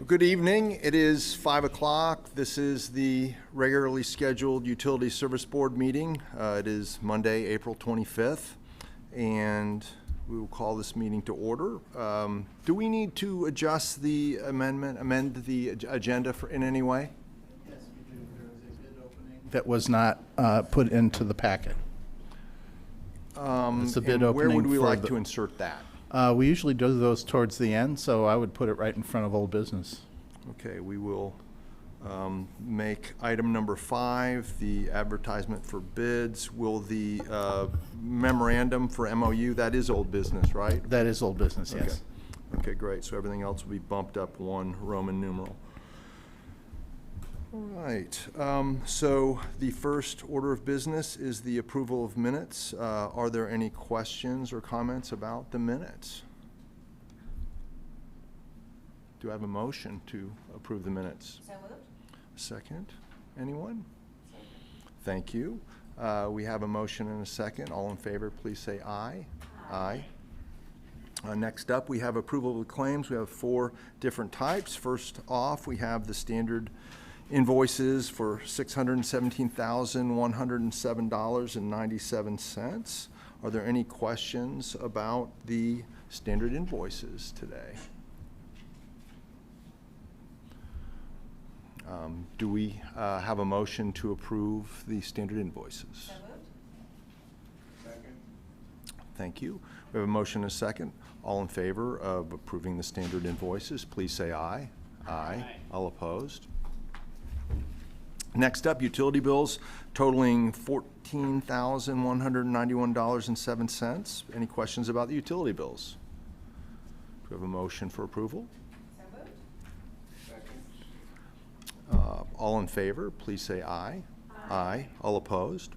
Good evening. It is 5 o'clock. This is the regularly scheduled Utility Service Board meeting. It is Monday, April 25th, and we will call this meeting to order. Do we need to adjust the amend the agenda in any way? Yes, we do. There is a bid opening that was not put into the packet. It's a bid opening. Where would we like to insert that? We usually do those towards the end, so I would put it right in front of old business. Okay, we will make item number 5, the advertisement for bids. Will the memorandum for MOU, that is old business, right? That is old business, yes. Okay, great. So everything else will be bumped up one Roman numeral. All right. So the first order of business is the approval of minutes. Are there any questions or comments about the minutes? Do I have a motion to approve the minutes? So moved. Second. Anyone? Second. Thank you. We have a motion and a second. All in favor, please say aye. Aye. Next up, we have approval of the claims. We have 4 different types. First off, we have the standard invoices for $617,107.97. Are there any questions about the standard invoices today? Do we have a motion to approve the standard invoices? So moved. Second. Thank you. We have a motion and a second. All in favor of approving the standard invoices, please say aye. Aye. All opposed? Next up, utility bills totaling $14,191.07. Any questions about the utility bills? Do we have a motion for approval? So moved. Second. All in favor, please say aye. Aye. All opposed?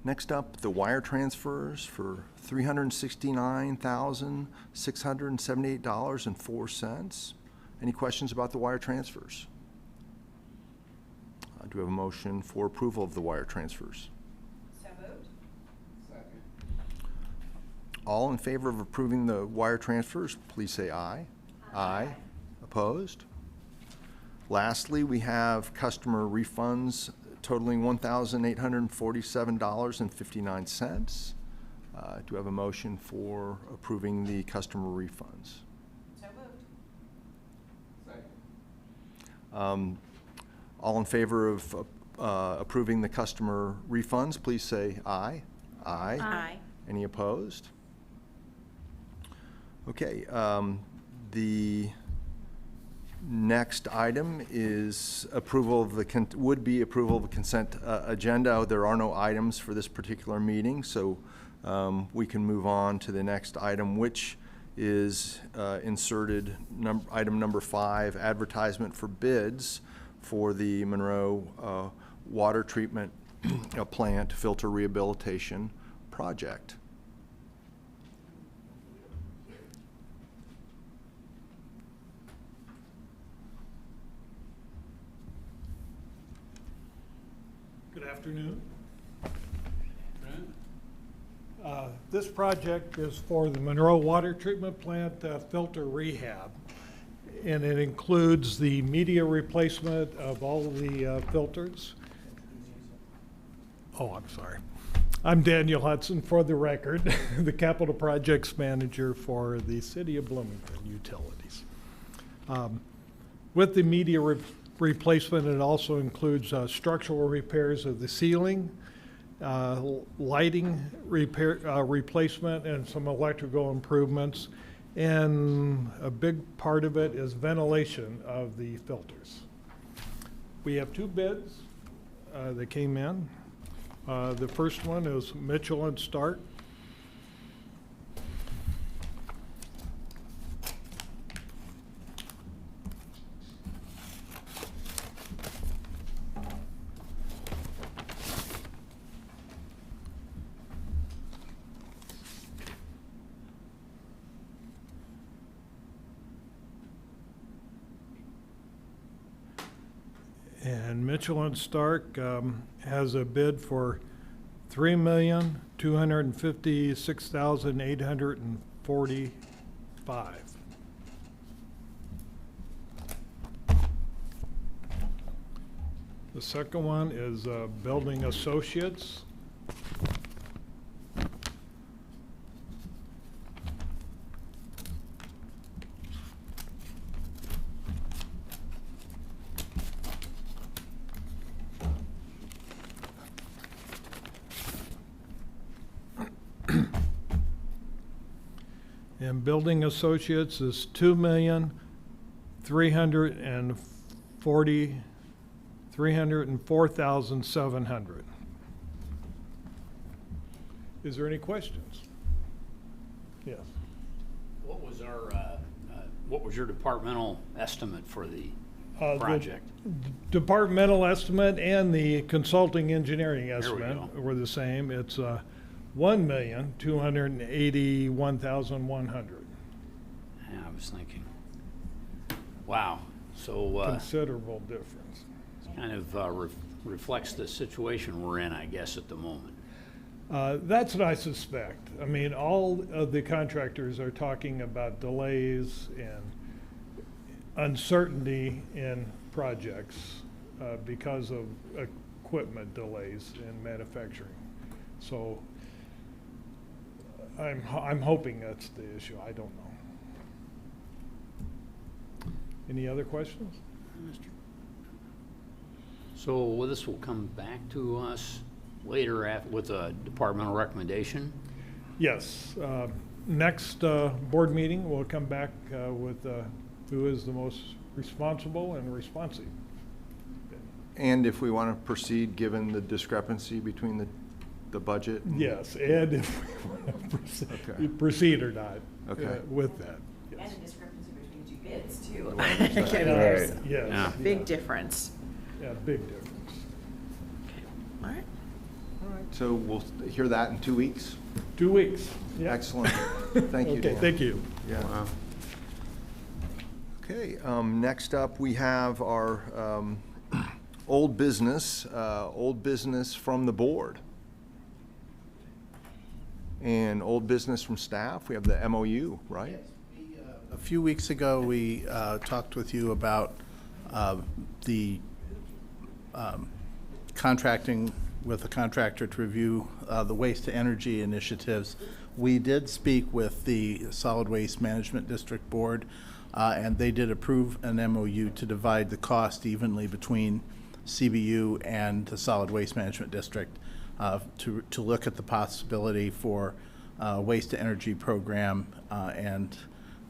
Next up, the wire transfers for $369,678.04. Any questions about the wire transfers? Do we have a motion for approval of the wire transfers? So moved. Second. All in favor of approving the wire transfers, please say aye. Aye. Opposed? Lastly, we have customer refunds totaling $1,847.59. Do we have a motion for approving the customer refunds? So moved. Second. All in favor of approving the customer refunds, please say aye. Aye. Aye. Any opposed? Okay, the next item is approval of the would be approval of the consent agenda. There are no items for this particular meeting, so we can move on to the next item, which is inserted item number 5, advertisement for bids for the Monroe water treatment plant filter rehabilitation project. Good afternoon. This project is for the Monroe water treatment plant filter rehab, and it includes the media replacement of all of the filters. Oh, I'm sorry. I'm Daniel Hudson, for the record, the Capital Projects Manager for the City of Bloomington Utilities. With the media replacement, it also includes structural repairs of the ceiling, lighting replacement, and some electrical improvements. And a big part of it is ventilation of the filters. We have 2 bids that came in. The first one is Mitchell and Stark. And Mitchell and Stark has a bid for $3,256,845. The second one is Building Associates. And Building Associates is $2,304,700. Is there any questions? Yes. What was your departmental estimate for the The project? Departmental estimate and the consulting engineering There we estimate go. were the same. It's $1,281,100. Yeah, I was thinking. Wow. So Considerable difference. kind of reflects the situation we're in, I guess, at the moment. That's what I suspect. I mean, all of the contractors are talking about delays and uncertainty in projects because of equipment delays in manufacturing. So I'm hoping that's the issue. I don't know. Any other questions? So this will come back to us later with a departmental recommendation? Yes. Next board meeting, we'll come back with who is the most responsible and responsive. And if we want to proceed, given the discrepancy between the budget? Yes, and if we want to Okay. proceed or not Okay. with that. And Yes. a discrepancy between two bids, too. Right. There's Yes. Yeah. big difference. Yeah, big difference. All right. All right, so we'll hear that in 2 weeks? 2 weeks. Yeah. Excellent. Thank you, Okay, Dan. thank you. Yeah. Okay, next up, we have our old business from the board. And old business from staff. We have the MOU, right? A few weeks ago, we talked with you about the contracting with a contractor to review the waste-to-energy initiatives. We did speak with the Solid Waste Management District Board, and they did approve an MOU to divide the cost evenly between CBU and the Solid Waste Management District to look at the possibility for waste-to-energy program and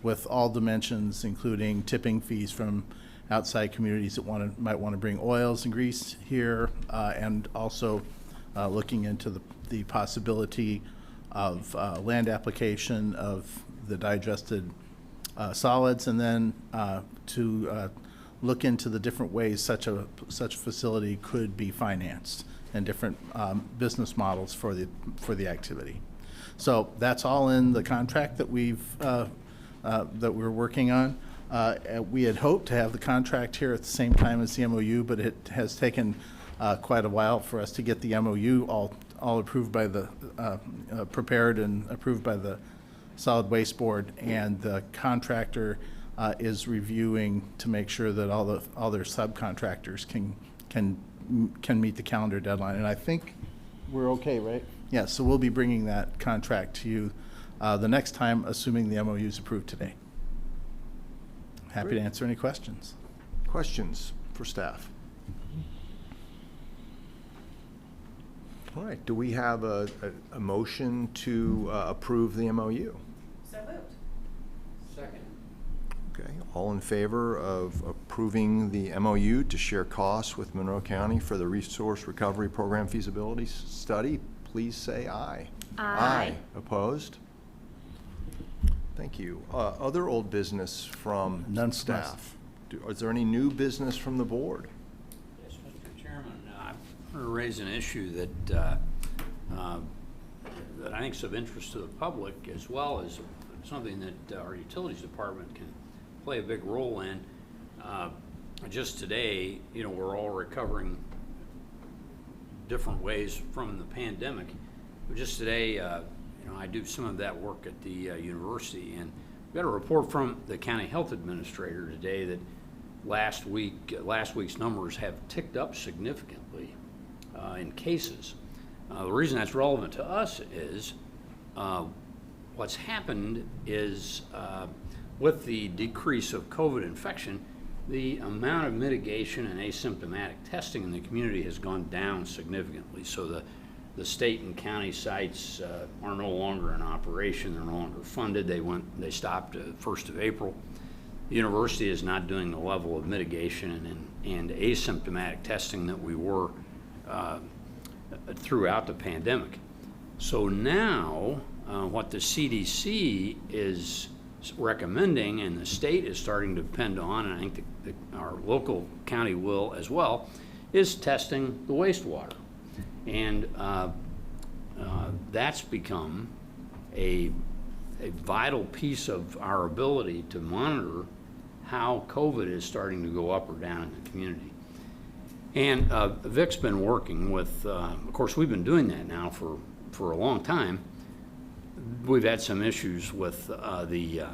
with all dimensions, including tipping fees from outside communities that might want to bring oils and grease here, and also looking into the possibility of land application of the digested solids, and then to look into the different ways such a facility could be financed and different business models for the activity. So that's all in the contract that that we're working on. We had hoped to have the contract here at the same time as the MOU, but it has taken quite a while for us to get the MOU all approved by the prepared and approved by the Solid Waste Board, and the contractor is reviewing to make sure that all their subcontractors can meet the calendar deadline. And I think we're okay, right? Yeah. So we'll be bringing that contract to you the next time, assuming the MOU is approved today. Happy Great. to answer any questions. Questions for staff? All right, do we have a motion to approve the MOU? So moved. Second. Okay, all in favor of approving the MOU to share costs with Monroe County for the Resource Recovery Program feasibility study, please say aye. Aye. Opposed? Thank you. Other old business from None from us. staff? Is there any new business from the board? Yes, Mr. Chairman, I want to raise an issue that I think is of interest to the public, as well as something that our utilities department can play a big role in. Just today, we're all recovering different ways from the pandemic. But just today, I do some of that work at the university, and we got a report from the county health administrator today that last week's numbers have ticked up significantly in cases. The reason that's relevant to us is what's happened is with the decrease of COVID infection, the amount of mitigation and asymptomatic testing in the community has gone down significantly. So the state and county sites are no longer in operation. They're no longer funded. They stopped 1st of April. The university is not doing the level of mitigation and asymptomatic testing that we were throughout the pandemic. So now what the CDC is recommending and the state is starting to depend on, and I think our local county will as well, is testing the wastewater. And that's become a vital piece of our ability to monitor how COVID is starting to go up or down in the community. And Vic's been working with, of course, we've been doing that now for a long time. We've had some issues with the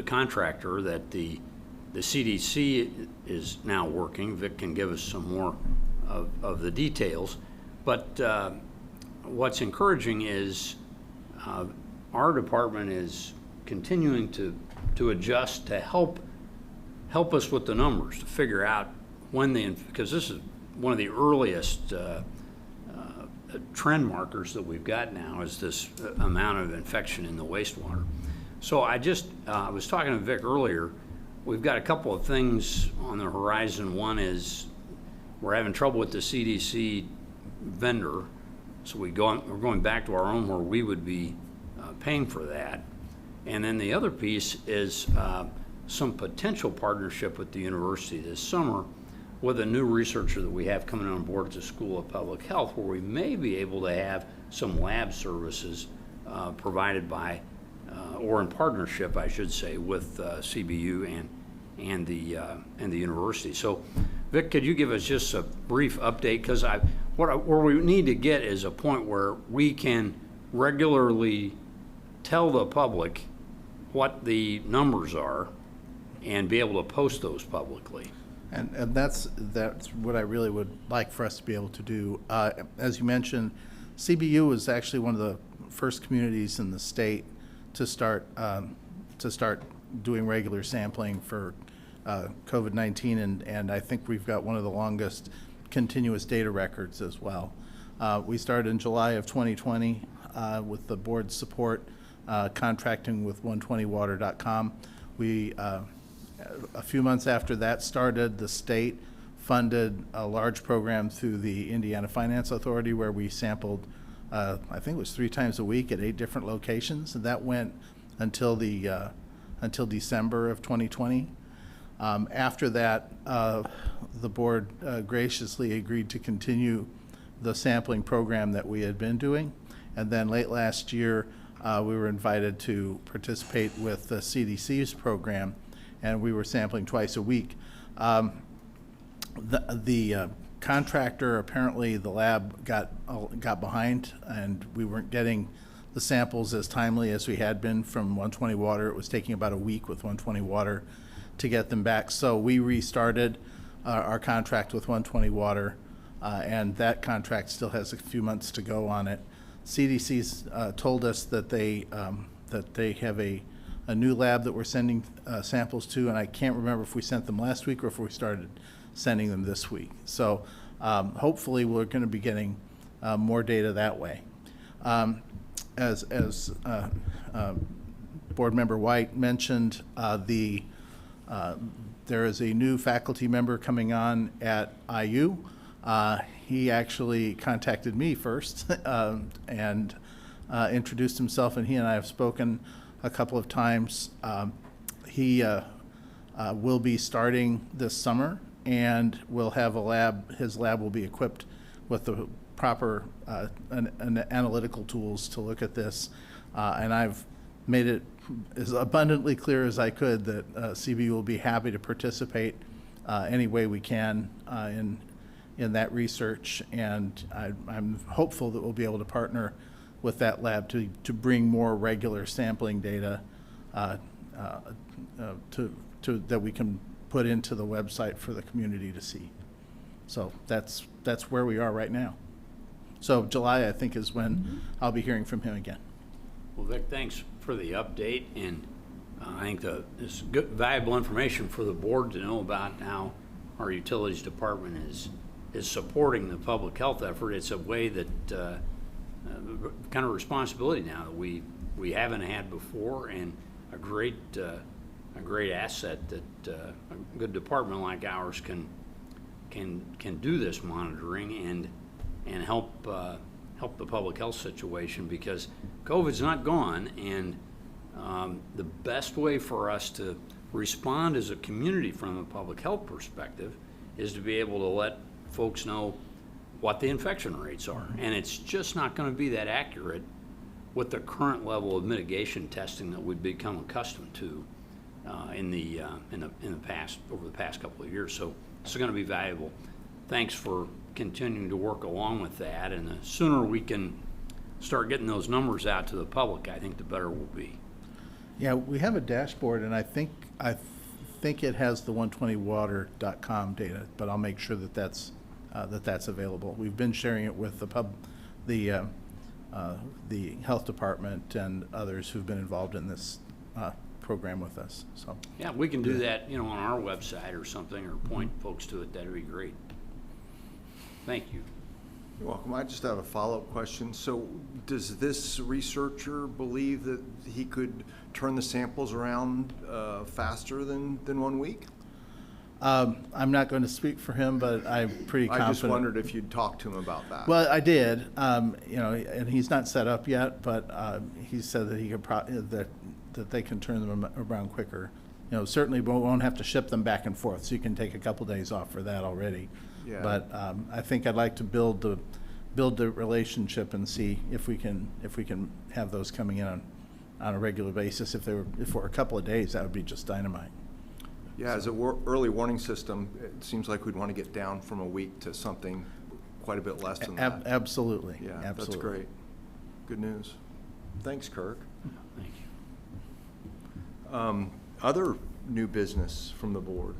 contractor that the CDC is now working. Vic can give us some more of the details. But what's encouraging is our department is continuing to adjust to help us with the numbers, to figure out when because this is one of the earliest trend markers that we've got now is this amount of infection in the wastewater. So I was talking to Vic earlier. We've got a couple of things on the horizon. One is we're having trouble with the CDC vendor, so we're going back to our own where we would be paying for that. And then the other piece is some potential partnership with the university this summer with a new researcher that we have coming on board at the School of Public Health, where we may be able to have some lab services provided by, or in partnership, I should say, with CBU and the university. So, Vic, could you give us just a brief update? Because where we need to get is a point where we can regularly tell the public what the numbers are and be able to post those publicly. And that's what I really would like for us to be able to do. As you mentioned, CBU was actually one of the first communities in the state to start doing regular sampling for COVID-19, and I think we've got one of the longest continuous data records as well. We started in July of 2020 with the board's support, contracting with 120water.com. We a few months after that started, the state funded a large program through the Indiana Finance Authority where we sampled, I think it was 3 times a week at 8 different locations, and that went until December of 2020. After that, the board graciously agreed to continue the sampling program that we had been doing, and then late last year, we were invited to participate with the CDC's program, and we were sampling twice a week. The contractor, apparently the lab got behind, and we weren't getting the samples as timely as we had been from 120 Water. It was taking about a week with 120 Water to get them back. So we restarted our contract with 120 Water, and that contract still has a few months to go on it. CDC's told us that they have a new lab that we're sending samples to, and I can't remember if we sent them last week or if we started sending them this week. So hopefully we're going to be getting more data that way. As Board Member White mentioned, there is a new faculty member coming on at IU. He actually contacted me first and introduced himself, and he and I have spoken a couple of times. He will be starting this summer and will have a lab. His lab will be equipped with the proper analytical tools to look at this. And I've made it as abundantly clear as I could that CBU will be happy to participate any way we can in that research, and I'm hopeful that we'll be able to partner with that lab to bring more regular sampling data that we can put into the website for the community to see. So that's where we are right now. So July, I think, is when I'll be hearing from him again. Well, Vic, thanks for the update, and I think this is good, valuable information for the board to know about how our utilities department is supporting the public health effort. It's a way that kind of responsibility now that we haven't had before, and a great asset that a good department like ours can do this monitoring and help the public health situation, because COVID's not gone, and the best way for us to respond as a community from a public health perspective is to be able to let folks know what the infection rates are. And it's just not going to be that accurate with the current level of mitigation testing that we've become accustomed to in the past, over the past couple of years. So it's going to be valuable. Thanks for continuing to work along with that, and the sooner we can start getting those numbers out to the public, I think the better we'll be. Yeah, we have a dashboard, and I think it has the 120water.com data, but I'll make sure that that's available. We've been sharing it with the health department and others who've been involved in this program with us. So Yeah, we can do that, on our website or something, or point folks to it. That'd be great. Thank you. You're welcome. I just have a follow-up question. So does this researcher believe that he could turn the samples around faster than 1 week? I'm not going to speak for him, but I'm pretty confident. I just wondered if you'd talk to him about that. Well, I did, and he's not set up yet, but he said that he could that they can turn them around quicker. Certainly we won't have to ship them back and forth, so you can take a couple days off for that already. Yeah. But I think I'd like to build the relationship and see if we can have those coming in on a regular basis. If for a couple of days, that would be just dynamite. Yeah, as an early warning system, it seems like we'd want to get down from a week to something quite a bit less than that. Absolutely. Yeah, Absolutely. that's great. Good news. Thanks, Kirk. Thank you. Other new business from the board?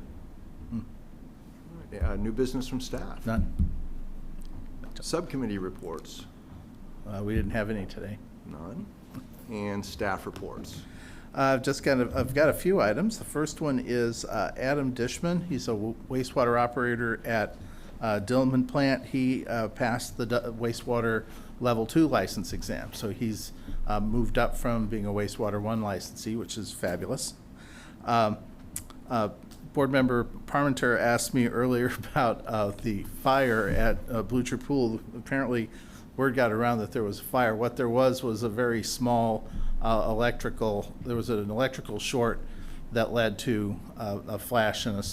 New business from staff? None. Subcommittee reports? We didn't have any today. None. And staff reports? I've got a few items. The first one is Adam Dishman. He's a wastewater operator at Dillman plant. He passed the wastewater level 2 license exam. So he's moved up from being a wastewater 1 licensee, which is fabulous. Board member Parmenter asked me earlier about the fire at Blucher Pool. Apparently word got around that there was a fire. What there was a very small there was an electrical short that led to a flash and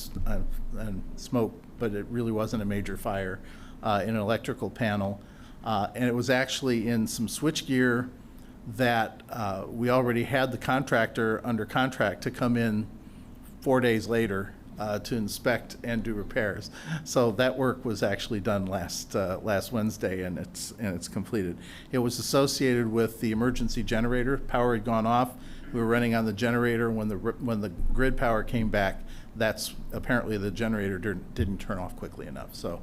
smoke, but it really wasn't a major fire in an electrical panel. And it was actually in some switchgear that we already had the contractor under contract to come in 4 days later to inspect and do repairs. So that work was actually done last Wednesday, and it's completed. It was associated with the emergency generator. Power had gone off. We were running on the generator. When the grid power came back, that's apparently the generator didn't turn off quickly enough. So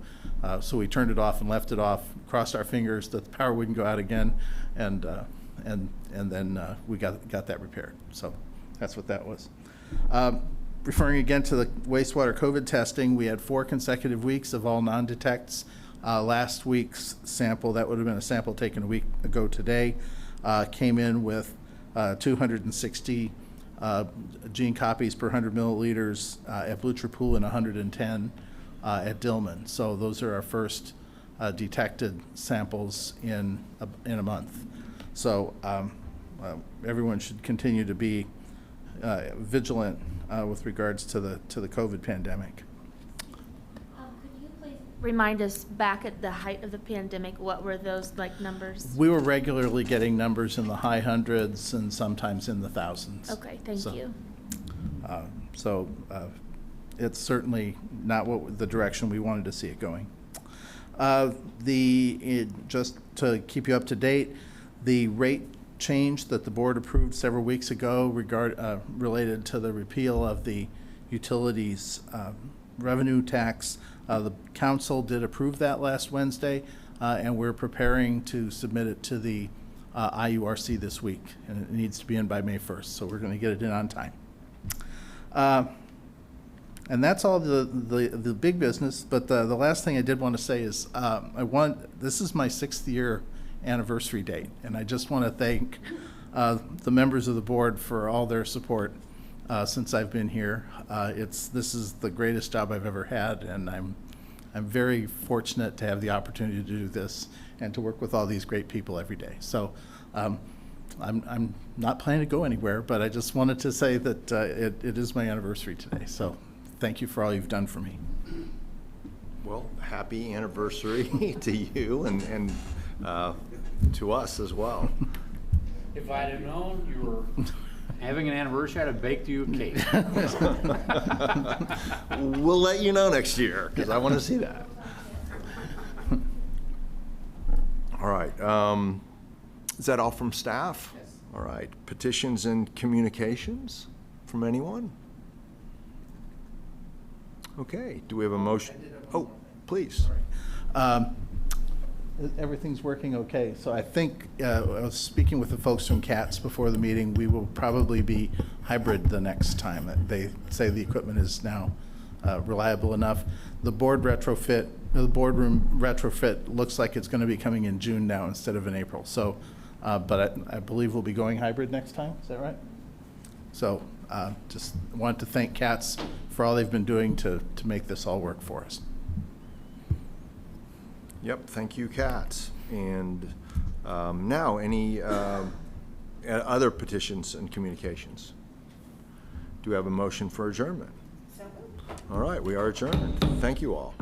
we turned it off and left it off. Crossed our fingers that the power wouldn't go out again, and then we got that repaired. So that's what that was. Referring again to the wastewater COVID testing, we had 4 consecutive weeks of all non-detects. Last week's sample, that would have been a sample taken a week ago today, came in with 260 gene copies per 100 milliliters at Blucher Pool and 110 at Dillman. So those are our first detected samples in a month. So everyone should continue to be vigilant with regards to the COVID pandemic. Could you please remind us back at the height of the pandemic, what were those numbers? We were regularly getting numbers in the high hundreds and sometimes in the thousands. Okay, thank you. So it's certainly not the direction we wanted to see it going. Just to keep you up to date, the rate change that the board approved several weeks ago related to the repeal of the utilities revenue tax. The council did approve that last Wednesday, and we're preparing to submit it to the IURC this week, and it needs to be in by May 1st, so we're going to get it in on time. And that's all the big business, but the last thing I did want to say is this is my 6th year anniversary date, and I just want to thank the members of the board for all their support since I've been here. This is the greatest job I've ever had, and I'm very fortunate to have the opportunity to do this and to work with all these great people every day. So I'm not planning to go anywhere, but I just wanted to say that it is my anniversary today. So thank you for all you've done for me. Well, happy anniversary to you and to us as well. If I'd have known you were having an anniversary, I'd have baked you a cake. We'll let you know next year, because I want to see that. All right. Is that all from staff? Yes. All right. Petitions and communications from anyone? Okay. Do we have a motion? Oh, please. Everything's working okay. So I think, I was speaking with the folks from CATS before the meeting, we will probably be hybrid the next time. They say the equipment is now reliable enough. The boardroom retrofit looks like it's going to be coming in June now instead of in April. So, but I believe we'll be going hybrid next time. Is that right? So just want to thank CATS for all they've been doing to make this all work for us. Yep, thank you, Katz. And now, any other petitions and communications? Do we have a motion for adjournment? So moved. All right, we are adjourned. Thank you all.